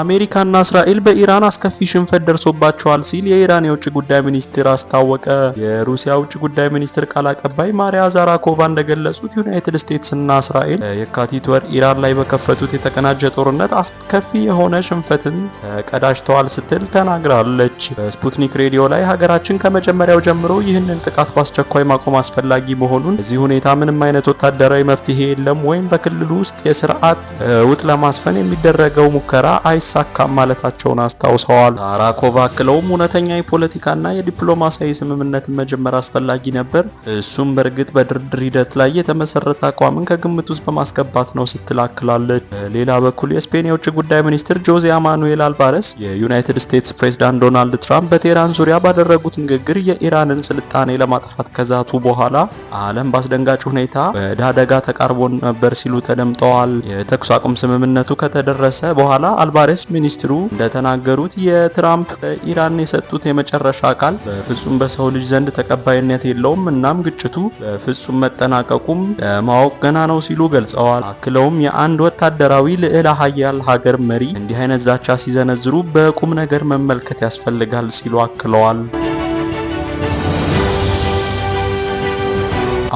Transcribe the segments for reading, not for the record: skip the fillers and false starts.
አሜሪካና እስራኤል በኢራን አስከፊ ሽንፈት ደርሶባቸዋል ሲል የኢራን የውጭ ጉዳይ ሚኒስትር አስታወቀ። የሩሲያ ውጭ ጉዳይ ሚኒስትር ቃል አቀባይ ማሪያ ዛራኮቫ እንደገለጹት ዩናይትድ ስቴትስ እና እስራኤል የካቲት ወር ኢራን ላይ በከፈቱት የተቀናጀ ጦርነት አስከፊ የሆነ ሽንፈትን ተቀዳጅተዋል ስትል ተናግራለች። በስፑትኒክ ሬዲዮ ላይ ሀገራችን ከመጀመሪያው ጀምሮ ይህንን ጥቃት በአስቸኳይ ማቆም አስፈላጊ መሆኑን፣ በዚህ ሁኔታ ምንም አይነት ወታደራዊ መፍትሄ የለም ወይም በክልሉ ውስጥ የስርዓት ውጥ ለማስፈን የሚደረገው ሙከራ አይሳካም ማለታቸውን አስታውሰዋል። ዛራኮቫ አክለውም እውነተኛ የፖለቲካና የዲፕሎማሲያዊ ስምምነትን መጀመር አስፈላጊ ነበር፣ እሱም በእርግጥ በድርድር ሂደት ላይ የተመሰረተ አቋምን ከግምት ውስጥ በማስገባት ነው ስትል አክላለች። በሌላ በኩል የስፔን የውጭ ጉዳይ ሚኒስትር ጆዜ ማኑኤል አልቫሬስ የዩናይትድ ስቴትስ ፕሬዝዳንት ዶናልድ ትራምፕ በቴህራን ዙሪያ ባደረጉት ንግግር የኢራንን ስልጣኔ ለማጥፋት ከዛቱ በኋላ ዓለም በአስደንጋጭ ሁኔታ ወደ አደጋ ተቃርቦ ነበር ሲሉ ተደምጠዋል። የተኩስ አቁም ስምምነቱ ከተደረሰ በኋላ አልቫሬስ ሚኒስትሩ እንደተናገሩት የትራምፕ በኢራን የሰጡት የመጨረሻ ቃል በፍጹም በሰው ልጅ ዘንድ ተቀባይነት የለውም፣ እናም ግጭቱ በፍጹም መጠናቀቁም ለማወቅ ገና ነው ሲሉ ገልጸዋል። አክለውም የአንድ ወታደራዊ ልዕለ ኃያል ሀገር መሪ እንዲህ አይነት ዛቻ ሲዘነዝሩ በቁም ነገር መመልከት ያስፈልጋል ሲሉ አክለዋል።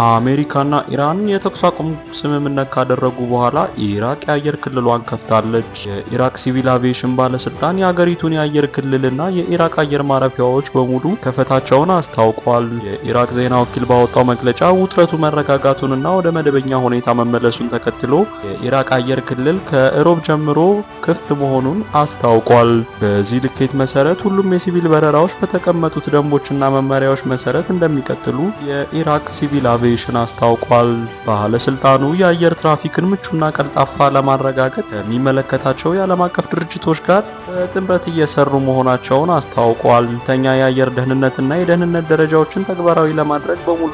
አሜሪካና ኢራን የተኩስ አቁም ስምምነት ካደረጉ በኋላ ኢራቅ የአየር ክልሏን ከፍታለች። የኢራቅ ሲቪል አቪዬሽን ባለስልጣን የሀገሪቱን የአየር ክልልና የኢራቅ አየር ማረፊያዎች በሙሉ ከፈታቸውን አስታውቋል። የኢራቅ ዜና ወኪል ባወጣው መግለጫ ውጥረቱ መረጋጋቱንና ወደ መደበኛ ሁኔታ መመለሱን ተከትሎ የኢራቅ አየር ክልል ከእሮብ ጀምሮ ክፍት መሆኑን አስታውቋል። በዚህ ልኬት መሰረት ሁሉም የሲቪል በረራዎች በተቀመጡት ደንቦችና መመሪያዎች መሰረት እንደሚቀጥሉ የኢራቅ ሲቪል አቪዬሽን አስታውቋል። ባለስልጣኑ የአየር ትራፊክን ምቹና ቀልጣፋ ለማረጋገጥ ከሚመለከታቸው የዓለም አቀፍ ድርጅቶች ጋር በጥምረት እየሰሩ መሆናቸውን አስታውቋል። ከፍተኛ የአየር ደህንነትና የደህንነት ደረጃዎችን ተግባራዊ ለማድረግ በሙሉ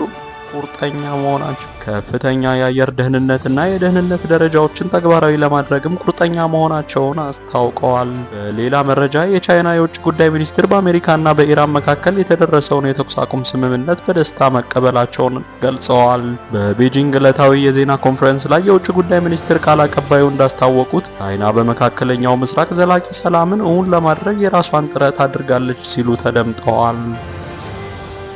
ቁርጠኛ መሆናቸው ከፍተኛ የአየር ደህንነትና የደህንነት ደረጃዎችን ተግባራዊ ለማድረግም ቁርጠኛ መሆናቸውን አስታውቀዋል። በሌላ መረጃ የቻይና የውጭ ጉዳይ ሚኒስትር በአሜሪካና በኢራን መካከል የተደረሰውን የተኩስ አቁም ስምምነት በደስታ መቀበላቸውን ገልጸዋል። በቤጂንግ ዕለታዊ የዜና ኮንፈረንስ ላይ የውጭ ጉዳይ ሚኒስትር ቃል አቀባዩ እንዳስታወቁት ቻይና በመካከለኛው ምስራቅ ዘላቂ ሰላምን እውን ለማድረግ የራሷን ጥረት አድርጋለች ሲሉ ተደምጠዋል።